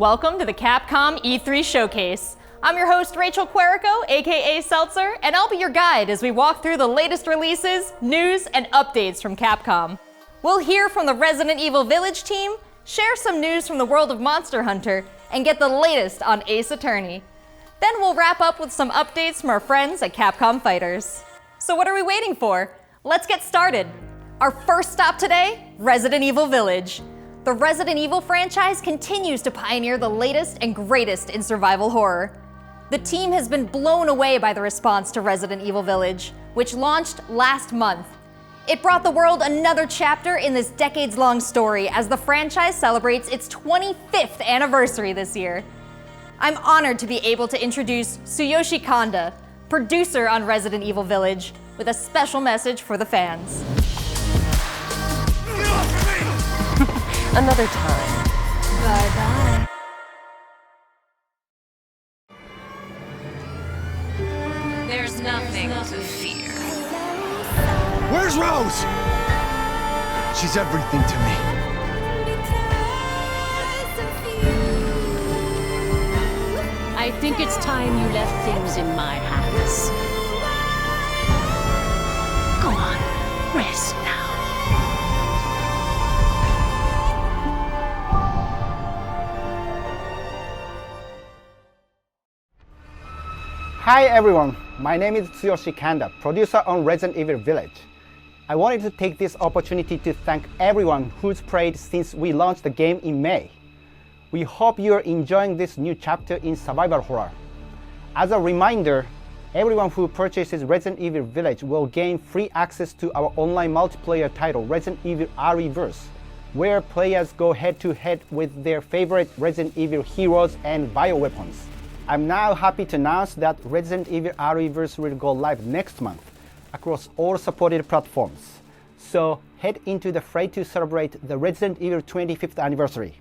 Welcome to the Capcom E3 Showcase. I'm your host, Rachel Quirico, aka Seltzer, and I'll be your guide as we walk through the latest releases, news, and updates from Capcom. We'll hear from the Resident Evil Village team, share some news from the world of Monster Hunter, and get the latest on Ace Attorney. Then we'll wrap up with some updates from our friends at Capcom Fighters. So what are we waiting for? Let's get started. Our first stop today, Resident Evil Village. The Resident Evil franchise continues to pioneer the latest and greatest in survival horror. The team has been blown away by the response to Resident Evil Village, which launched last month. It brought the world another chapter in this decades-long story as the franchise celebrates its 25th anniversary this year. I'm honored to be able to introduce Tsuyoshi Kanda, producer on Resident Evil Village, with a special message for the fans. Another time. Bye-bye. There's nothing to fear. Where's Rose? She's everything to me. I think it's time you left things in my hands. Go on, rest now. Hi everyone, my name is Tsuyoshi Kanda, producer on Resident Evil Village. I wanted to take this opportunity to thank everyone who's played since we launched the game in May. We hope you're enjoying this new chapter in survival horror. As a reminder, everyone who purchases Resident Evil Village will gain free access to our online multiplayer title Resident Evil REverse, where players go head-to-head with their favorite Resident Evil heroes and bioweapons. I'm now happy to announce that Resident Evil REverse will go live next month across all supported platforms. So head into the fray to celebrate the Resident Evil 25th anniversary.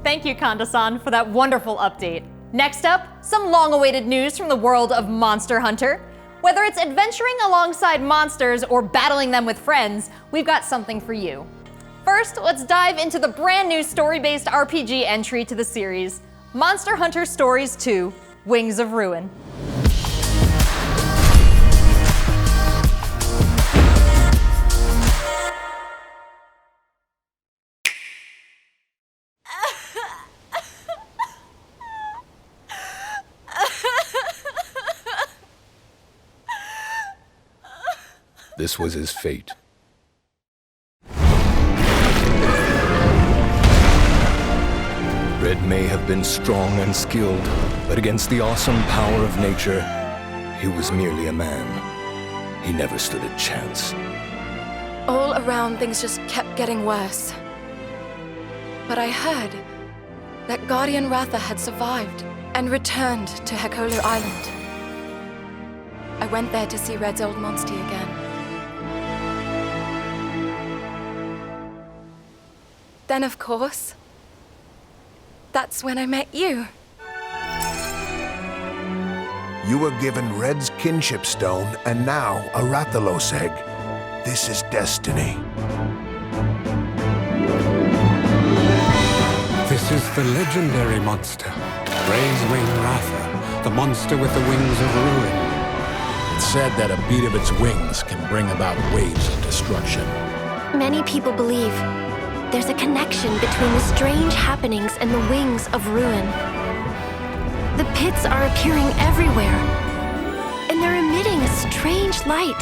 Thank you, Kanda-san, for that wonderful update. Next up, some long-awaited news from the world of Monster Hunter. Whether it's adventuring alongside monsters or battling them with friends, we've got something for you. First, let's dive into the brand new story-based RPG entry to the series, Monster Hunter Stories 2: Wings of Ruin. This was his fate. Red may have been strong and skilled, but against the awesome power of nature, he was merely a man. He never stood a chance. All around, things just kept getting worse. But I heard that Guardian Ratha had survived and returned to Hekolu Island. I went there to see Red's old monster again. Then, of course, that's when I met you. You were given Red's kinship stone and now a Rathalos egg. This is destiny. This is the legendary monster, Ray's Wing Ratha, the monster with the wings of ruin. It's said that a beat of its wings can bring about waves of destruction. Many people believe there's a connection between the strange happenings and the wings of ruin. The pits are appearing everywhere, and they're emitting a strange light.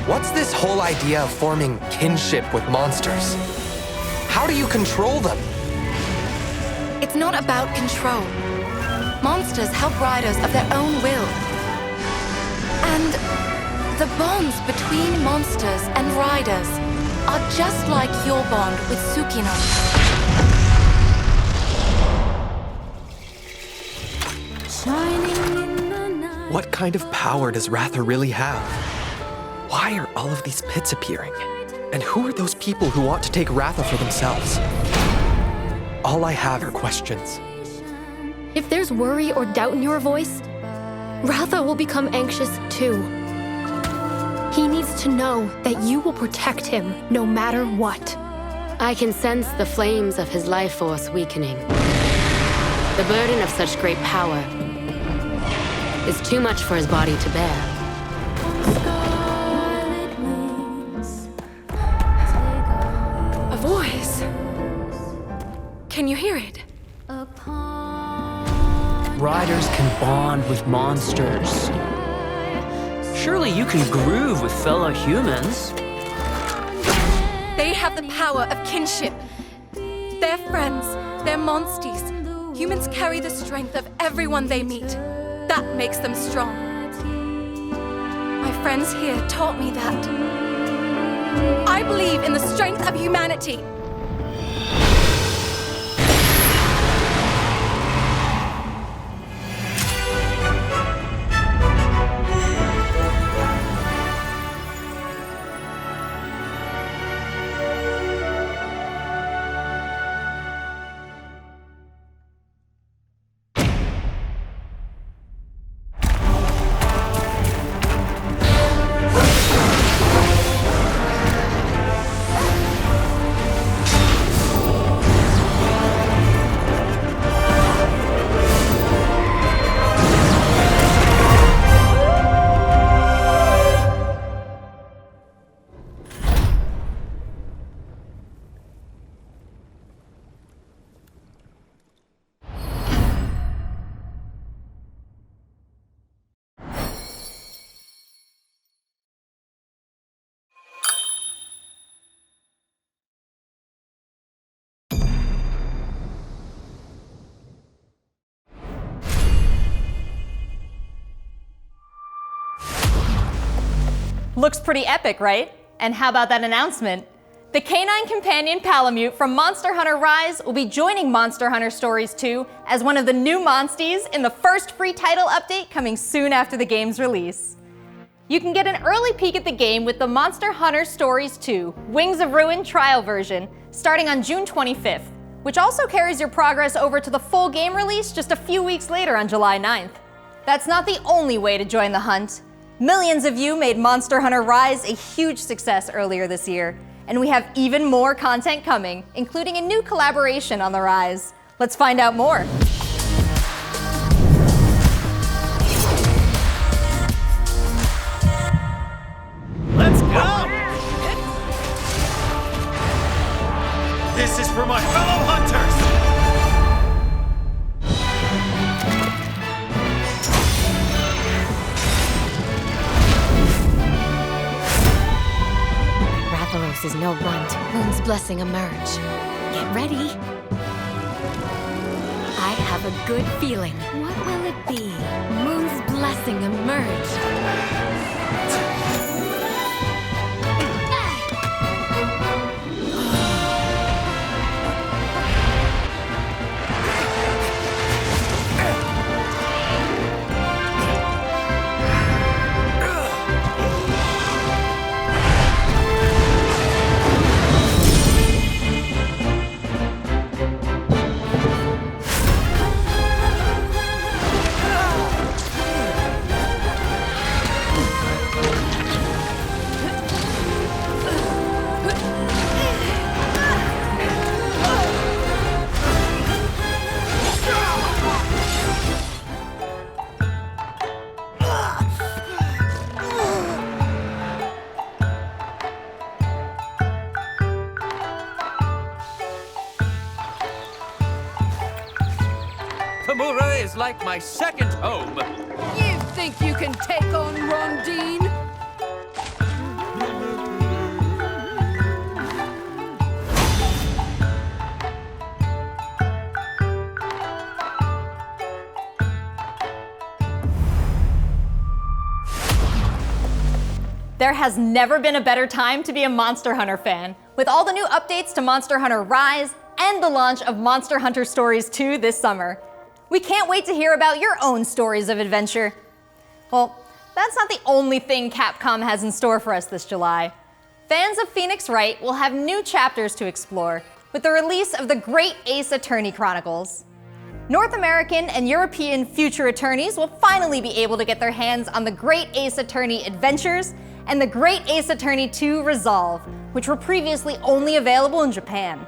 What's this whole idea of forming kinship with monsters? How do you control them? It's not about control. Monsters help riders of their own will. And the bonds between monsters and riders are just like your bond with Tsukino. What kind of power does Ratha really have? Why are all of these pits appearing? And who are those people who want to take Ratha for themselves? All I have are questions. If there's worry or doubt in your voice, Ratha will become anxious too. He needs to know that you will protect him no matter what. I can sense the flames of his life force weakening. The burden of such great power is too much for his body to bear. A voice. Can you hear it? Riders can bond with monsters. Surely you can groove with fellow humans. They have the power of kinship. They're friends, they're monsties. Humans carry the strength of everyone they meet. That makes them strong. My friends here taught me that. I believe in the strength of humanity. Looks pretty epic, right? And how about that announcement? The canine companion Palamute from Monster Hunter Rise will be joining Monster Hunter Stories 2 as one of the new monsties in the first free title update coming soon after the game's release. You can get an early peek at the game with the Monster Hunter Stories 2 Wings of Ruin trial version starting on June 25th, which also carries your progress over to the full game release just a few weeks later on July 9th. That's not the only way to join the hunt. Millions of you made Monster Hunter Rise a huge success earlier this year, and we have even more content coming, including a new collaboration on the Rise. Let's find out more. Let's go! This is for my fellow hunters! Rathalos is no runt. Moon's blessing emerge. Get ready. I have a good feeling. What will it be? Moon's blessing emerge. Kamura is like my second home. You think you can take on Rondine? There has never been a better time to be a Monster Hunter fan, with all the new updates to Monster Hunter Rise and the launch of Monster Hunter Stories 2 this summer. We can't wait to hear about your own stories of adventure. Well, that's not the only thing Capcom has in store for us this July. Fans of Phoenix Wright will have new chapters to explore with the release of the Great Ace Attorney Chronicles. North American and European future attorneys will finally be able to get their hands on the Great Ace Attorney Adventures and the Great Ace Attorney 2 Resolve, which were previously only available in Japan.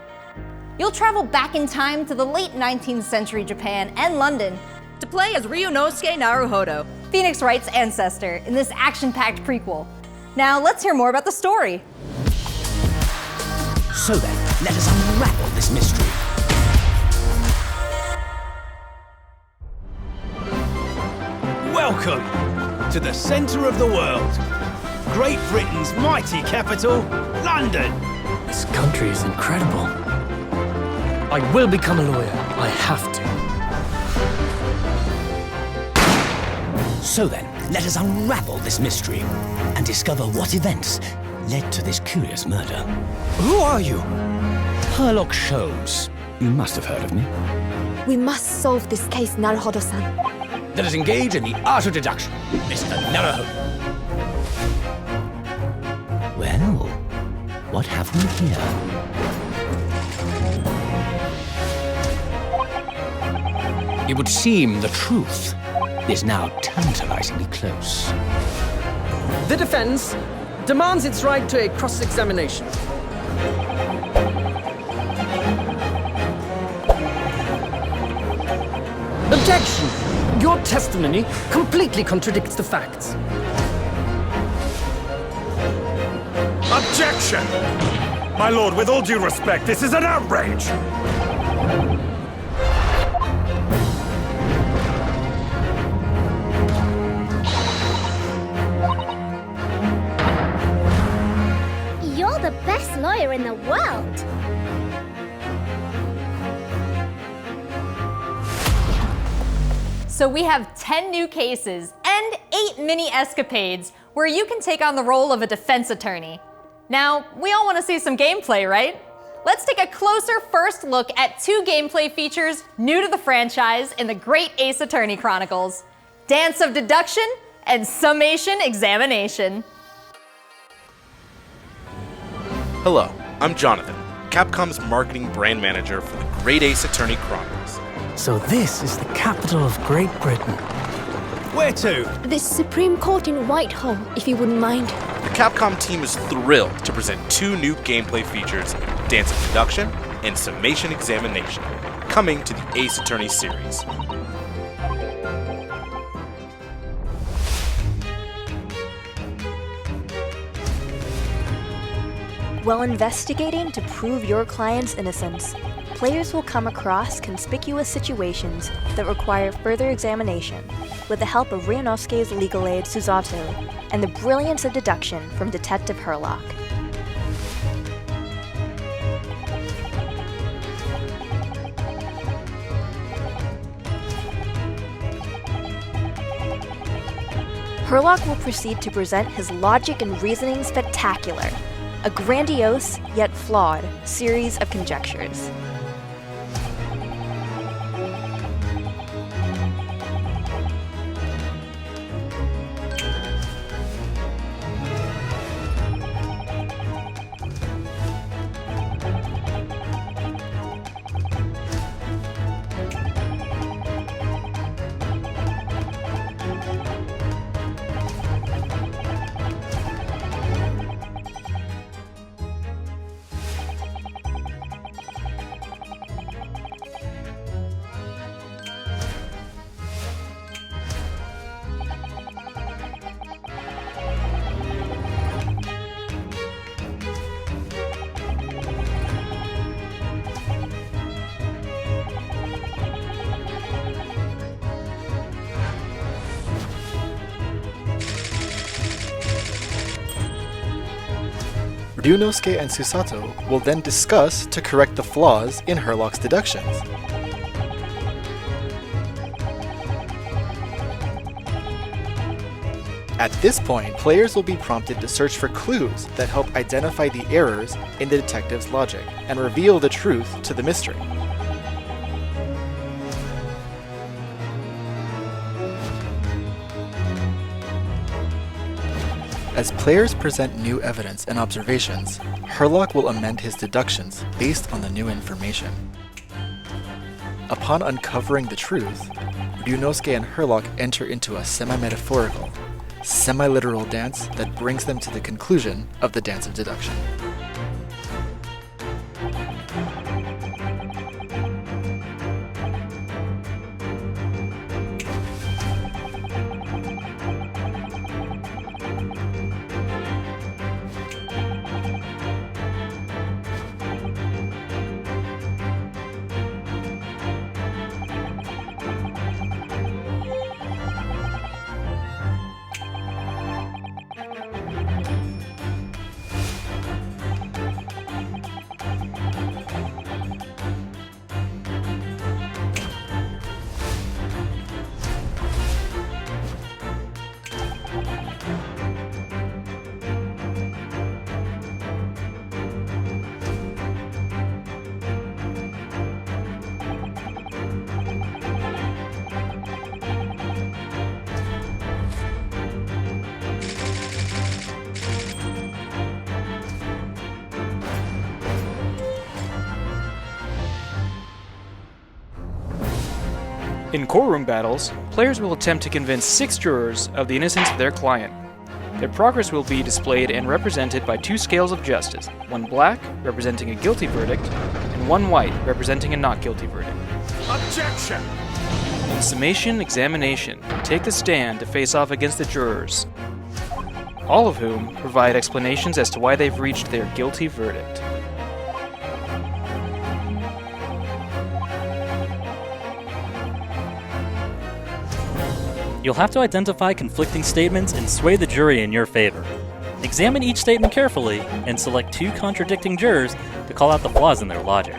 You'll travel back in time to the late 19th century Japan and London to play as Ryunosuke Naruhodo, Phoenix Wright's ancestor, in this action-packed prequel. Now let's hear more about the story. So then, let us unravel this mystery. Welcome to the centre of the world. Great Britain's mighty capital, London. This country is incredible. I will become a lawyer. I have to. So then, let us unravel this mystery and discover what events led to this curious murder. Who are you? Herlock Sholmes. You must have heard of me. We must solve this case, Naruhodo-san. Let us engage in the art of deduction, Mr. Naruhodo. Well, what have we here? It would seem the truth is now tantalizingly close. The defense demands its right to a cross-examination. Objection! Your testimony completely contradicts the facts. Objection! My lord, with all due respect, this is an outrage! You're the best lawyer in the world! So we have 10 new cases and 8 mini escapades where you can take on the role of a defense attorney. Now, we all want to see some gameplay, right? Let's take a closer first look at 2 gameplay features new to the franchise in the Great Ace Attorney Chronicles: Dance of Deduction and Summation Examination. Hello, I'm Jonathan, Capcom's marketing brand manager for the Great Ace Attorney Chronicles. So this is the capital of Great Britain. Where to? The Supreme Court in Whitehall, if you wouldn't mind. The Capcom team is thrilled to present 2 new gameplay features, Dance of Deduction and Summation Examination, coming to the Ace Attorney series. While investigating to prove your client's innocence, players will come across conspicuous situations that require further examination with the help of Ryunosuke's legal aid Susato and the brilliance of deduction from Detective Herlock. Herlock will proceed to present his logic and reasoning spectacular, a grandiose yet flawed series of conjectures. Ryunosuke and Susato will then discuss to correct the flaws in Herlock's deductions. At this point, players will be prompted to search for clues that help identify the errors in the detective's logic and reveal the truth to the mystery. As players present new evidence and observations, Herlock will amend his deductions based on the new information. Upon uncovering the truth, Ryunosuke and Herlock enter into a semi-metaphorical, semi-literal dance that brings them to the conclusion of the dance of deduction. In courtroom battles, players will attempt to convince 6 jurors of the innocence of their client. Their progress will be displayed and represented by 2 scales of justice, one black, representing a guilty verdict, and one white, representing a not guilty verdict. Objection! In summation examination, take the stand to face off against the jurors, all of whom provide explanations as to why they've reached their guilty verdict. You'll have to identify conflicting statements and sway the jury in your favor. Examine each statement carefully and select 2 contradicting jurors to call out the flaws in their logic.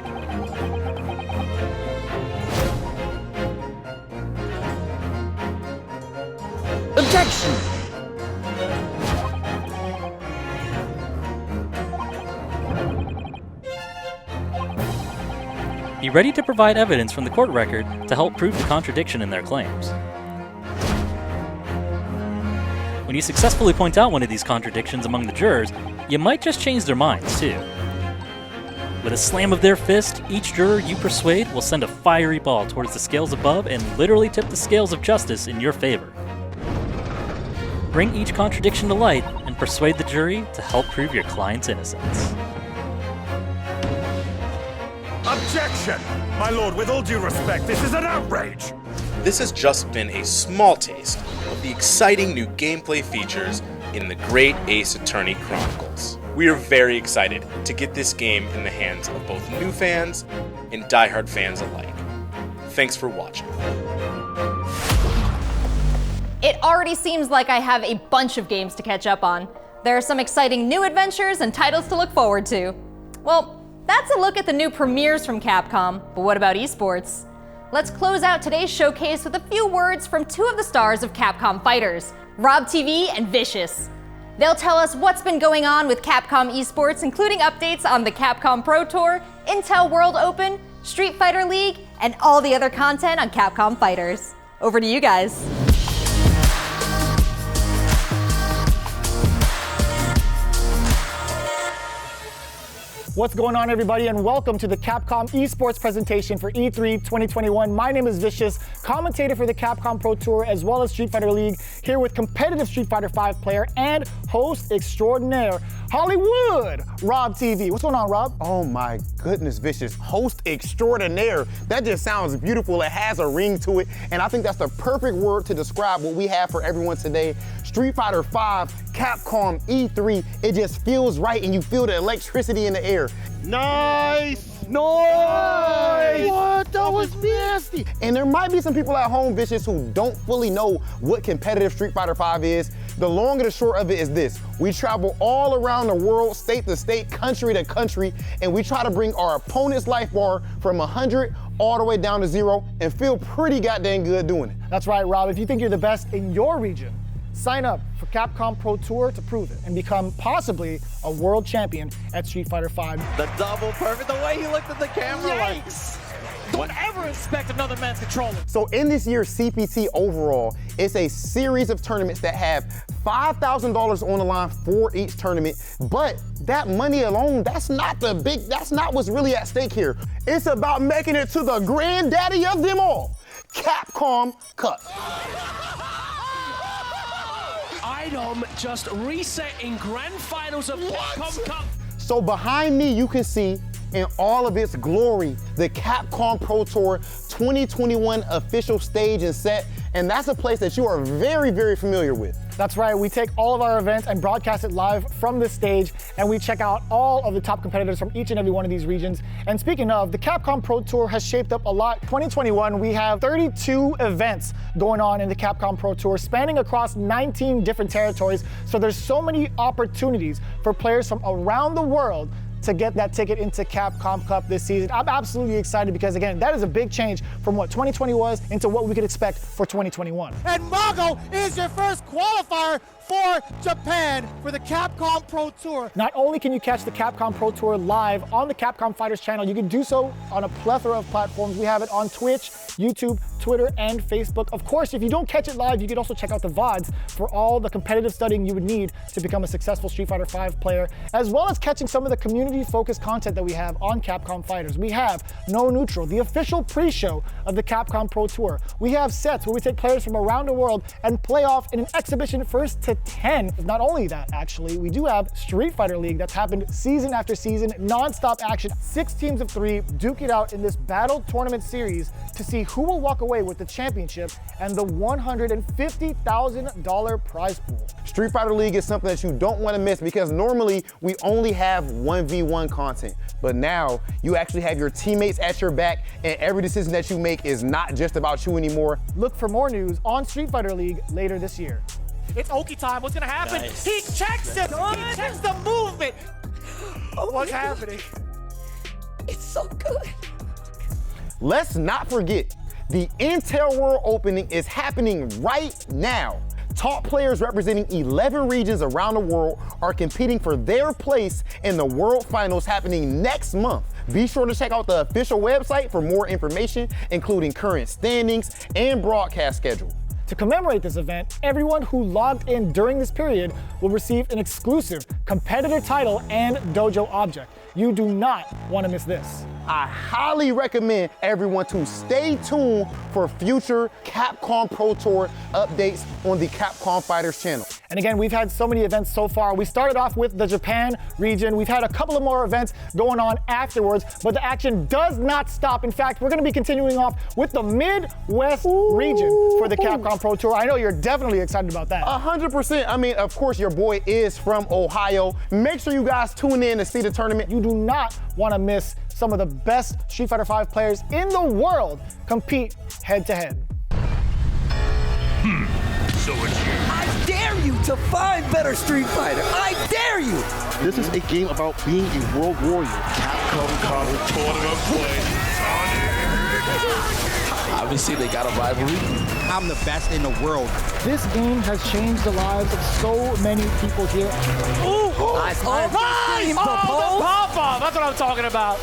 Objection! Be ready to provide evidence from the court record to help prove the contradiction in their claims. When you successfully point out one of these contradictions among the jurors, you might just change their minds, too. With a slam of their fist, each juror you persuade will send a fiery ball towards the scales above and literally tip the scales of justice in your favor. Bring each contradiction to light and persuade the jury to help prove your client's innocence. Objection! My lord, with all due respect, this is an outrage! This has just been a small taste of the exciting new gameplay features in the Great Ace Attorney Chronicles. We are very excited to get this game in the hands of both new fans and diehard fans alike. Thanks for watching. It already seems like I have a bunch of games to catch up on. There are some exciting new adventures and titles to look forward to. Well, that's a look at the new premieres from Capcom, but what about esports? Let's close out today's showcase with a few words from 2 of the stars of Capcom Fighters, Rob TV and Vicious. They'll tell us what's been going on with Capcom esports, including updates on the Capcom Pro Tour, Intel World Open, Street Fighter League, and all the other content on Capcom Fighters. Over to you guys. What's going on, everybody, and welcome to the Capcom esports presentation for E3 2021. My name is Vicious, commentator for the Capcom Pro Tour as well as Street Fighter League, here with competitive Street Fighter V player and host extraordinaire, Hollywood, Rob TV. What's going on, Rob? Oh my goodness, Vicious, host extraordinaire. That just sounds beautiful. It has a ring to it, and I think that's the perfect word to describe what we have for everyone today. Street Fighter V, Capcom E3, it just feels right, and you feel the electricity in the air. Nice! Nice! What? That was nasty! And there might be some people at home, Vicious, who don't fully know what competitive Street Fighter V is. The long and the short of it is this. We travel all around the world, state to state, country to country, and we try to bring our opponent's life bar from 100 all the way down to 0 and feel pretty goddamn good doing it. That's right, Rob. If you think you're the best in your region, Sign up for Capcom Pro Tour to prove it and become possibly a world champion at Street Fighter V. The double perfect, the way he looked at the camera. Yikes! Don't ever expect another man's controller. So in this year's CPT overall, it's a series of tournaments that have $5,000 on the line for each tournament. But that money alone, that's not what's really at stake here. It's about making it to the granddaddy of them all, Capcom Cup. Item just reset in grand finals of Capcom Cup. So behind me, you can see in all of its glory, the Capcom Pro Tour 2021 official stage and set, and that's a place that you are very, very familiar with. That's right, we take all of our events and broadcast it live from this stage, and we check out all of the top competitors from each and every one of these regions. And speaking of, the Capcom Pro Tour has shaped up a lot. 2021, we have 32 events going on in the Capcom Pro Tour, spanning across 19 different territories. So there's so many opportunities for players from around the world to get that ticket into Capcom Cup this season. I'm absolutely excited because, again, that is a big change from what 2020 was into what we could expect for 2021. And Mago is your first qualifier for Japan for the Capcom Pro Tour. Not only can you catch the Capcom Pro Tour live on the Capcom Fighters channel, you can do so on a plethora of platforms. We have it on Twitch, YouTube, Twitter, and Facebook. Of course, if you don't catch it live, you can also check out the VODs for all the competitive studying you would need to become a successful Street Fighter V player, as well as catching some of the community-focused content that we have on Capcom Fighters. We have No Neutral, the official pre-show of the Capcom Pro Tour. We have sets where we take players from around the world and play off in an exhibition first to 10. Not only that, actually, we do have Street Fighter League that's happened season after season, non-stop action. 6 teams of 3 duke it out in this battle tournament series to see who will walk away with the championship and the $150,000 prize pool. Street Fighter League is something that you don't want to miss because normally we only have 1v1 content, but now you actually have your teammates at your back and every decision that you make is not just about you anymore. Look for more news on Street Fighter League later this year. It's Oki time. What's gonna happen? Nice. He checks it. He checks the movement. What's happening? It's so good. Let's not forget, the Intel World Opening is happening right now. Top players representing 11 regions around the world are competing for their place in the World Finals happening next month. Be sure to check out the official website for more information, including current standings and broadcast schedule. To commemorate this event, everyone who logged in during this period will receive an exclusive competitor title and dojo object. You do not want to miss this. I highly recommend everyone to stay tuned for future Capcom Pro Tour updates on the Capcom Fighters channel. And again, we've had so many events so far. We started off with the Japan region. We've had a couple of more events going on afterwards, but the action does not stop. In fact, we're going to be continuing off with the Midwest region for the Capcom Pro Tour. I know you're definitely excited about that. 100%. I mean, of course, your boy is from Ohio. Make sure you guys tune in to see the tournament. You do not want to miss some of the best Street Fighter V players in the world compete head-to-head. So it's you. I dare you to find better Street Fighter. I dare you. This is a game about being a world warrior. Capcom Cup tournament play. Obviously, they got a rivalry. I'm the best in the world. This game has changed the lives of so many people here. Ooh! Nice! Oh, nice! Oh, the pop-off! That's what I'm talking about.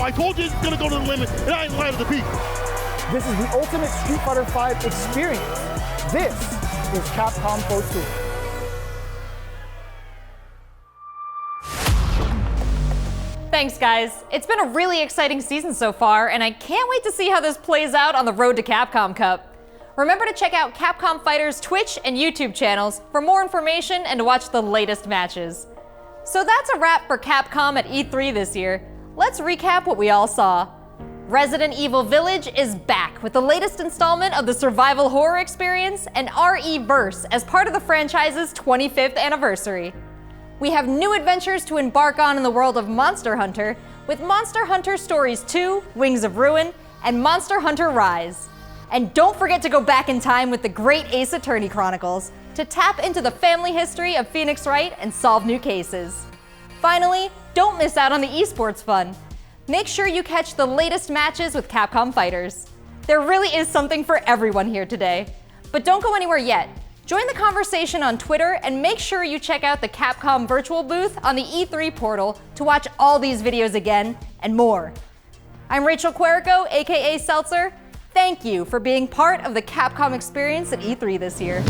I told you it's gonna go to the limit, and I ain't lying to the peak. This is the ultimate Street Fighter V experience. This is Capcom Pro Tour. Thanks, guys. It's been a really exciting season so far, and I can't wait to see how this plays out on the road to Capcom Cup. Remember to check out Capcom Fighters' Twitch and YouTube channels for more information and to watch the latest matches. So that's a wrap for Capcom at E3 this year. Let's recap what we all saw. Resident Evil Village is back with the latest installment of the survival horror experience and RE-verse as part of the franchise's 25th anniversary. We have new adventures to embark on in the world of Monster Hunter with Monster Hunter Stories 2, Wings of Ruin, and Monster Hunter Rise. And don't forget to go back in time with the great Ace Attorney Chronicles to tap into the family history of Phoenix Wright and solve new cases. Finally, don't miss out on the esports fun. Make sure you catch the latest matches with Capcom Fighters. There really is something for everyone here today. But don't go anywhere yet. Join the conversation on Twitter and make sure you check out the Capcom virtual booth on the E3 portal to watch all these videos again and more. I'm Rachel Quirico, aka Seltzer. Thank you for being part of the Capcom experience at E3 this year.